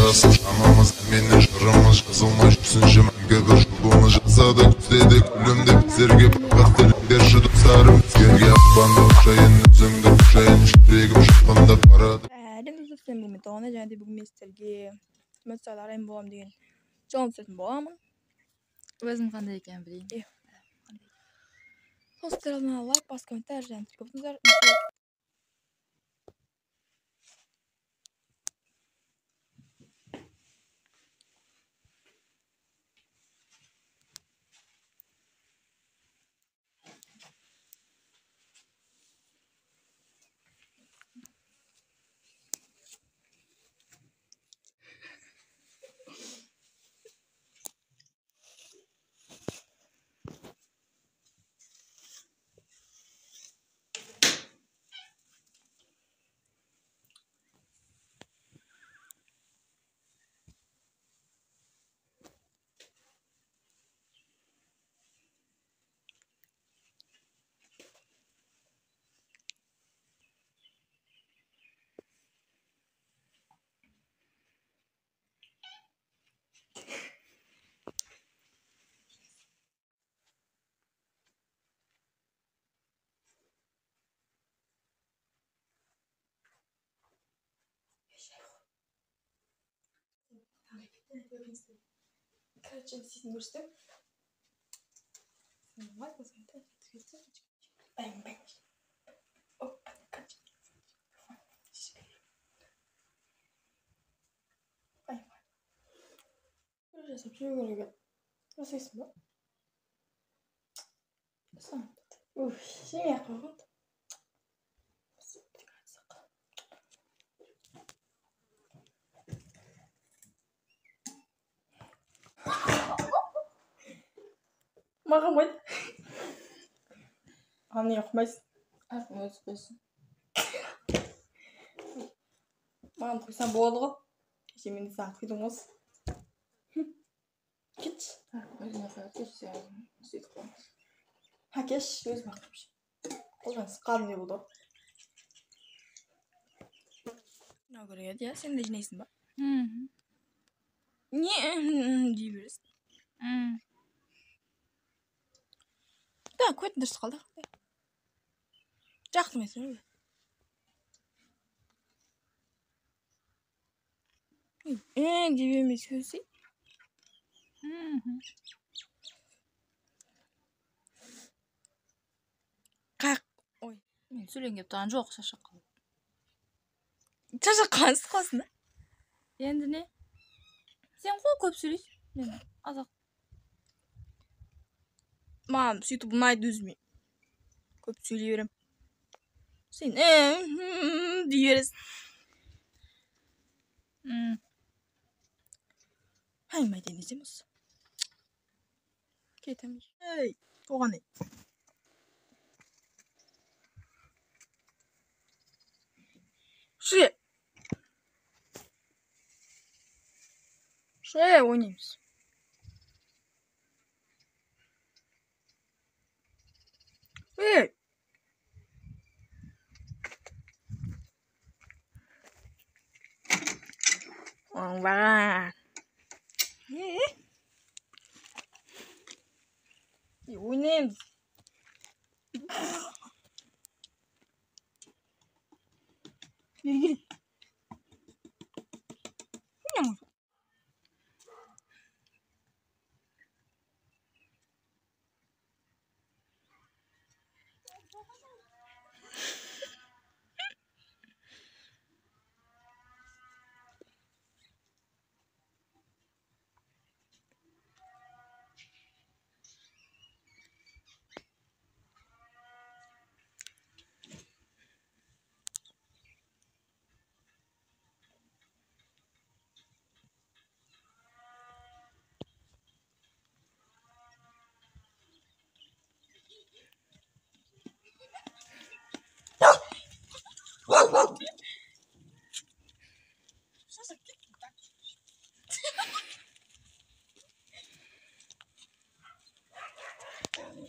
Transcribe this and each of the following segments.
Arasız anamız emine şarımız yazılmış Üçüncü мәңгі bir жолуны жасадық Бізде күлімде біздерге бақыт тіліңдерші достарым Бізгерге ақпанды ұшайын өзіңді ұшайын жүрегім шыққанда барады Sen bu metoduna jadi bu misterge mesela en boğam değil. Johnson boğamın. Өзім қандай екенін білейін. Posteralına like bas komentar jantik kopuzlar. Короче, действительно будешь ты. Лайк, посмотри, бэнг-бэнг. Оп, короче. Поймай. Короче, сообщу говорю. Nasılsın bu? Sen. Uf, şey yapalım. Mağam ol. Anne yapmayız. Әркім өзі қойсын. Маған қойсам болады ғой. Кеше мен де саған құйдым осы. Кетші. Әркім өзіне қояды, кешсе сөйтіп қоймыз. Кеш, өз бақырмшы. Қолдан сыққаным не болды ғой. Мынау көреді, иә? Сен де жинайсың ба? Не дей бересің. Да, көтін дұрыс қалды. Жақтырмайсың ба? Дей бермей сөйлесей. Қақ. Ой. Мен сөйлен кеп тұрған жоқ, шашақ қалып. Шашақ қансыз қалсын да? Енді не? Сен қол көп сөйлейсің. Мен азақ. Маған сөйтіп ұнайды өзіме. Көп сөйлей берем. Сен дей бересің. Хаймай денесем осы. Кетем. Ей, оған ей. Шея ойнаймыз. Ей! Оңбаған. Ойнаймыз. Бергел.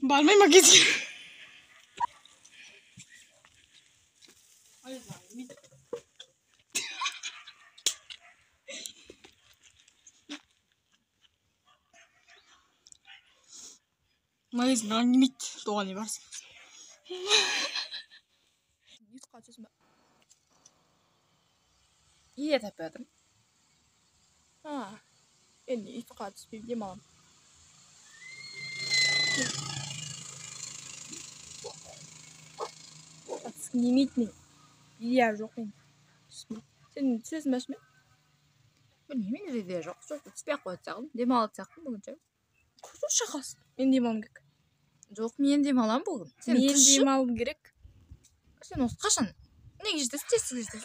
Бармай магазин. магазинға немейді доған не барсың. Ұйытқа түсін ба? Ие таппай жатырмын. Енді ұйытқа түспейм демалам. Түсін немейді мен. Идея жоқ мен. Сен түсесің бәші ме? Білмеймін, менде идея жоқ. Түспей-ақ қояды сағым. Демалады сақпын бүгінше. Құзыр шақас. Мен демалым керек. Жоқ, мен демалам бүгін. Мен демалым керек. Сен осы қашан? Неге жетесің? Тез жетесің.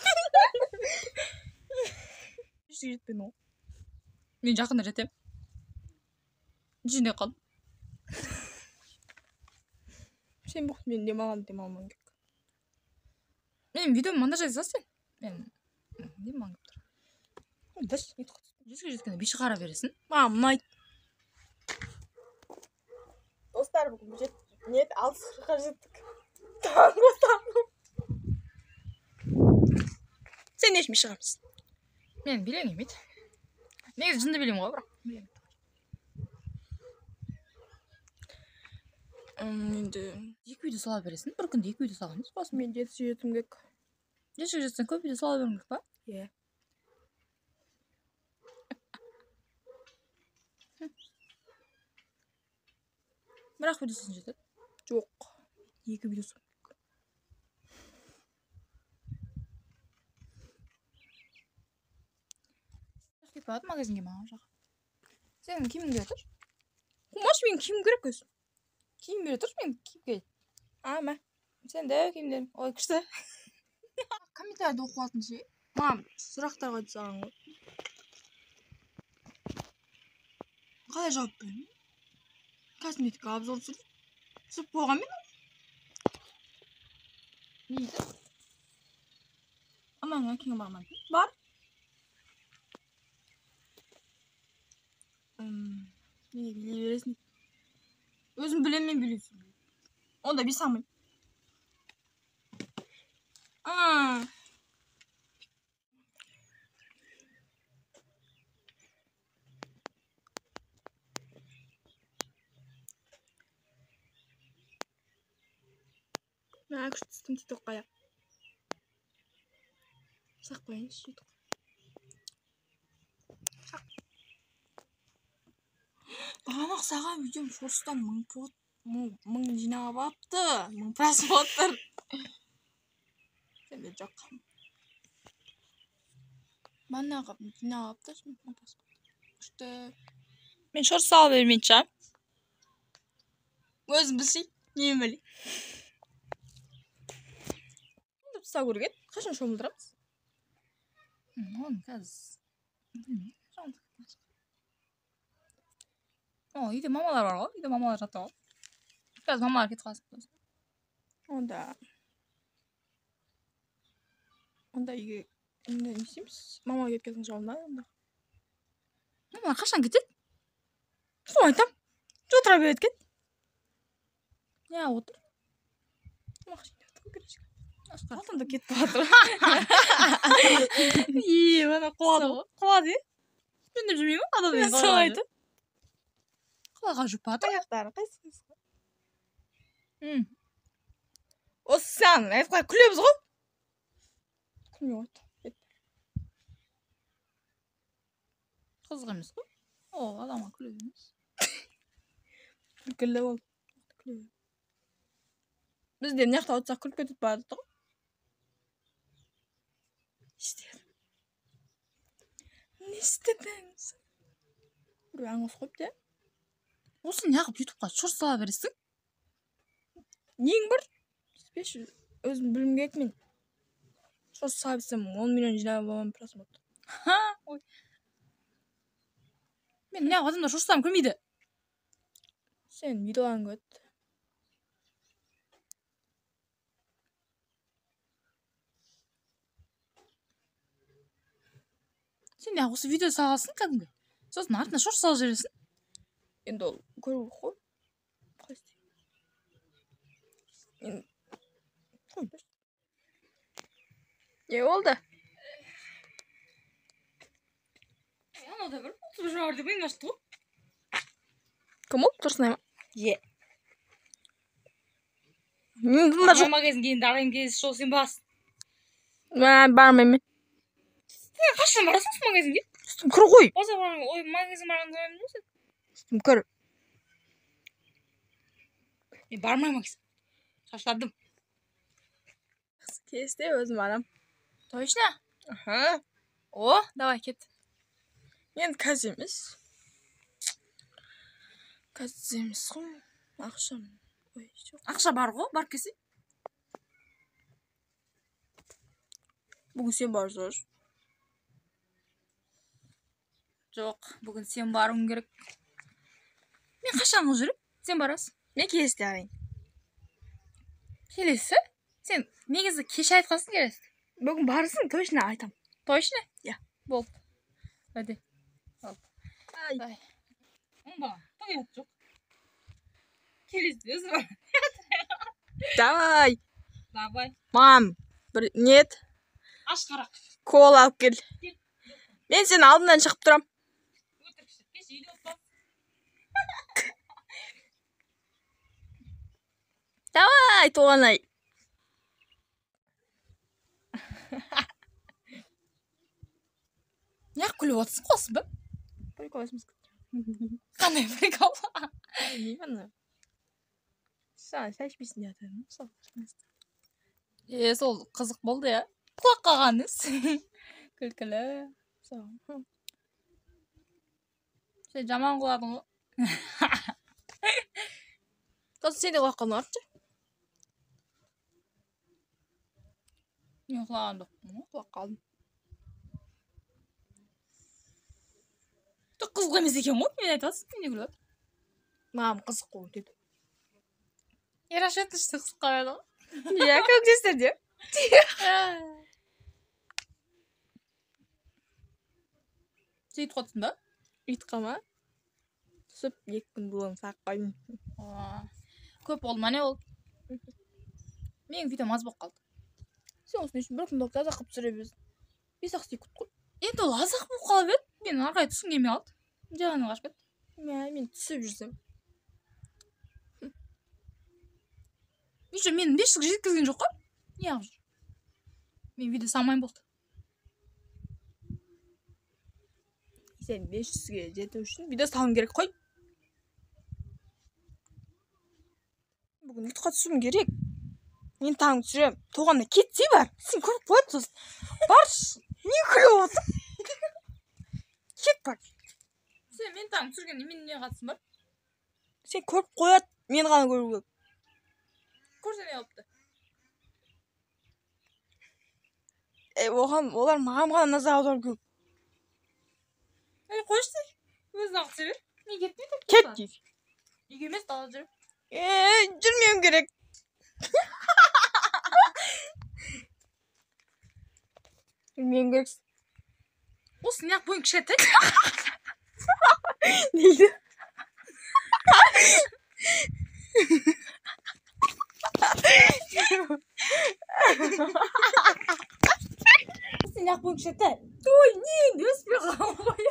Ешті жетпен ол. Мен жақында жетем. Жіне қал. Сен бұқты мен демалам керек. Мен видео монтаж жасасың. Мен демалам керек тұр. Дәш, ұйытқа түспейм. Жүзге жеткенде биші қара бересің. Мам, ұнайды. Достар, бүгін нет, 6-ға жеттік. Таңғы таңғы. Сен ешмей шығамыз. Мен білем емейді. Негізі жынды білем ғой, бірақ. Енді... 2 видео сала бересің. Bir күнде 2 видео саламыз. Басым. Мен жетім кек. Жетсен көп видео сала бермек па? Е. Бірақ видеосын жетеді. Жоқ. 2 видео сол. Кетпейді магазинге маған жаққа. Сенің киімің бере тұр? Қумаш мен киім керек өз. Киім бере тұр, мен киіп келеді. Мә. Сен де киімдерің. Ой, күшті. Комментарийді оқу алтын ше. Мам, сұрақтар қойды саған ғой. Қалай жауап беремін? Косметика обзор түсіп болған мен? Не дейді? Амаңа кеңе барман. Бар. Не біле бересің? Өзім білем мен білесің. Онда бей самын. Мен күшті түстім титоқ қаяқ. Сақ қойын сөйтік. Бағанақ саған видеом шорстан 1000 жинап апты. 1000 просмотр. Сенде жоқ. Манағы жинап апты. Күшті. Мен шорт сала бермейінші. Өзім білсей, немен білей. Онда тұса көрген. Қашан шомылдырамыз? Оны қазір. Үйде мамалар бар ғой. Үйде мамалар жатыр ғой. Қазір мамалар кетіп қалсын. Онда үйге не істейміз? Мама кеткесін жауында онда. Мамалар қашан кетеді? Сол айтам. Отыра береді кет. Не отыр? Машина отыру керек. Асқар. Алтында кетіп жатыр. Мана қуады. Мен де жүрмеймін, адаммен Сол айтып. Қалаға жүріп барды. Аяқтары қайсыңыз? Осы сән, айтып қай күлеміз ғой? Күлмей қойды. Қызық емес қой. Адамға күледі емес. Күлкілі ол. Бізде не жақта отырсақ күліп кетіп барды ғой. Не істедіңіз? Бір аңыз қойып де. Осы неғып ютубқа шорт сала бересің? Нең бір? Өзім білім керек мен. Шорт сала берсем 10 миллион жинап аламын просмотр. Ой. Мен неғып адамдар шорт салам көрмейді. Сен видеоларын көрді. Сен неғып осы видео саласың кәдімгі. Сосын артына шорт салып жібересің. Енді ол көру ғой. Қайсы. Қой бір. Не болды? Анада бір 30 бар деп ең ашты ғой. Кім ол? Тұрсынай ма? Е. Mında Magazin keyin darayım kez şol sen bas. Ben barmayayım. Sen kaçtan barasın magazinge? Üstüm kır koy. O zaman o magazin baran görmedin mi sen? Üstüm kır. Barmaymak istedim. Şaşladım. Kesti özüm aram. Точно? Aha. О, давай ket. Енді қаземіз. Қаземіз ғой. Ақшам. Ой, жоқ. Ақша бар ғой, бар кесе. Бүгін сен барсың. Жоқ, бүгін сен баруың керек. Мен қашан жүріп, сен барасың. Мен келесте арайын. Келесі? Сен негізі кеш айтқансың келесі. Бүгін барсың, точно айтам. Точно? Я. Болды. Hadi. Al. Ay. Дай. Онда, тоят жоқ. Келесі өзі бар. Давай. Давай. Мам. Бір нет. Ашқарақ. Кол алып кел. Мен сені алдынан шығып тұрам. Өтірікші. Кеш үйде отпа. Давай, Толғанай. Неғып күліп отырсың қосын ба? Приколсыз. Қандай прикол? Нені? Саған шашпейсің деп жатырмын. Сол қызық болды я. Құлақ қағаныз. Күлкілі. Сен жаман құладың ғой. Қазір сен де құлақ қалдың артшы? Мен құлаған жоқпын ғой. Құлақ қалдым. Қызық емес екен ғой, мен айтасың, мен не күліп жатыр. Мам, қызық қой деді. Ерашет ішті қызық қарады ғой. Иә, көктестерде. Сөйтіп қотсын ба? Үйт қама. Түсіп, 2 күн болуын сақ қойын. Көп болды ма не ол? Менің видеом аз болып қалды. Сен осыны үшін бір күн азақ қып түсіре бересің. 5-ақ секунд қой. Енді ол азақ болып қалып еді. Мен арқай түсін келмей қалды. Жағаны қашып кетті. Мен түсіп жүрсем. Еще мен 5 жыл жеткізген жоқ қой. Не ақ жүр? Мен видео салмайын болды. Сен 500-ге жету үшін видео салуың керек қой. Бүгін ұтқа түсуім керек. Мен таңын түсірем. Тоғанда кетсей бар. Сен көріп қойып сосын. Барш. Не күліп отыр? Кет бар. Сен мен таңын түсіргенде мен не қатысым бар? Сен көріп қояды. Мен ғана көру керек. Көрсе не болыпты? Олар маған ғана назар аудару керек. Қойшы өзің ақ түсіре бер. Не кетпейді? Кет дейсің. Үйге емес далада жүріп. Жүрмеуім керек. Жүрмеуім керексің. Осы не ақ бойың кішкентай. Нейді? Сен ақ бойың кішкентай. Ой, не, өспей қалмай.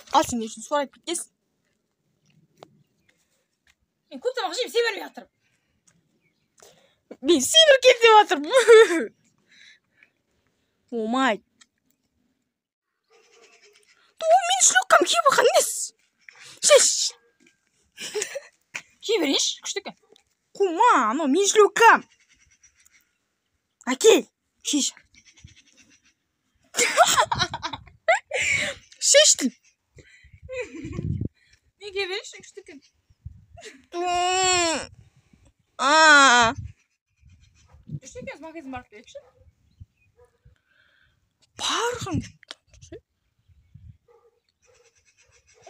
Ал сен не үшін суарайып кеткесің? Мен көп тамақ жеймін, сен бермей жатырмын. Мен себір кет деп жатырмын. Болмайды. Мен шлюкам киіп алған емес. Шеш. Кие берейінші, күшті екен. Кума, анау мен шлюкам. Әкел. Шеш. Шештің. Мен кие берейінші, күшті екен. Күшті екен, магазин барып берейікші. Барғын.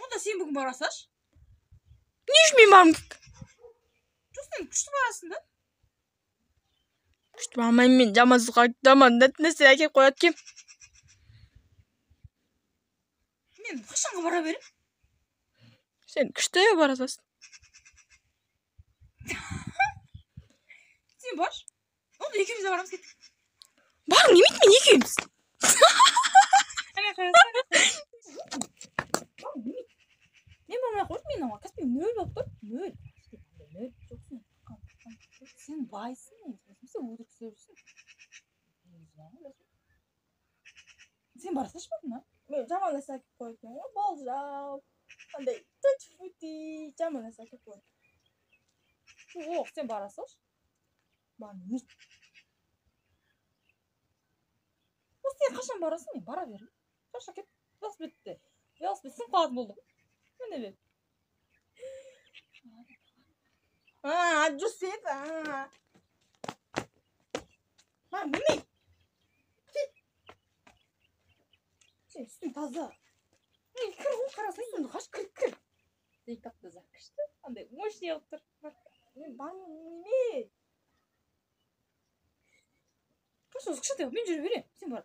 Онда сен бүгін барасаш? Не үшін мен барым керек? Сен күшті барасың да? Күшті бармайым мен жаман нәрсе әкеліп қояды кем. Мен қашанға бара берем? Сен күшті барасың. Сен бар. Онда екеуміз де барамыз кеттік. Барын неметпен екеуміз. Мен бармай қойып, мен оған каспи 0 болып тұр. 0. 0 жоқсың. Сен байсың, сен өтірік сөйлейсің. Сен бара салшы бақына. Мен жаман нәрсе әкеп қойып екен, болжау. Андай түт-фути жаман нәрсе әкеп қойып. Жоқ, сен бара салшы. Барын немет. Сен қашан барасың, мен бара берем. Қаша кет, велосипедте. Велосипед сен қалатын болды. Міне бер. Жүрсе еді. Барын немет. Сен үстің таза. Кір ғой, қарасың, үстіңді қаш, кір. Зейтақты закішті. Андай, мощный алып тұр. Мен барын немет. Қаша, осы кіші мен жүре берем. Сен бар.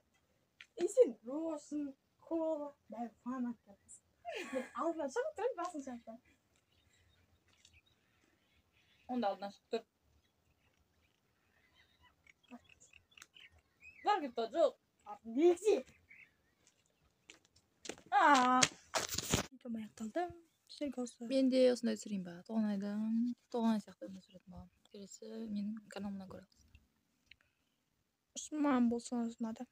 Сен Рошын, Кола, бәрі фанаттарсың. Мен алдынан шығып тұрып, басын шаптан. Онда алдынан шығып тұр. Бар кеп тұр, жоқ. Несі? Видеом аяқталды. Сіздерге осы. Мен де осындай түсірейін ба. Тоғын ай сияқты өмір сүретін бағым. Келесі менің каналымнан көре аласыз. Маған болсаңыз ұнады.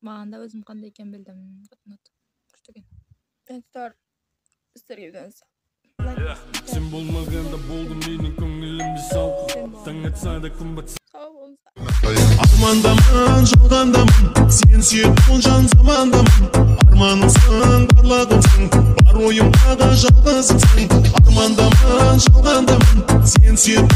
Маған да өзім қандай екен білдім. Ұнады. Күшті екен. Сіздерге үйденіз. Сен болмағанда болды менің көңілімде салқын. Таң атса да күн батса. Сау болыңыз. Армандамын, жалғандамын, сен сүйетін жан замандамын. Арманымсың, барлығымсың, бар ойымдағы жалғызымсың. Армандамын, жалғандамын, сен сүйетін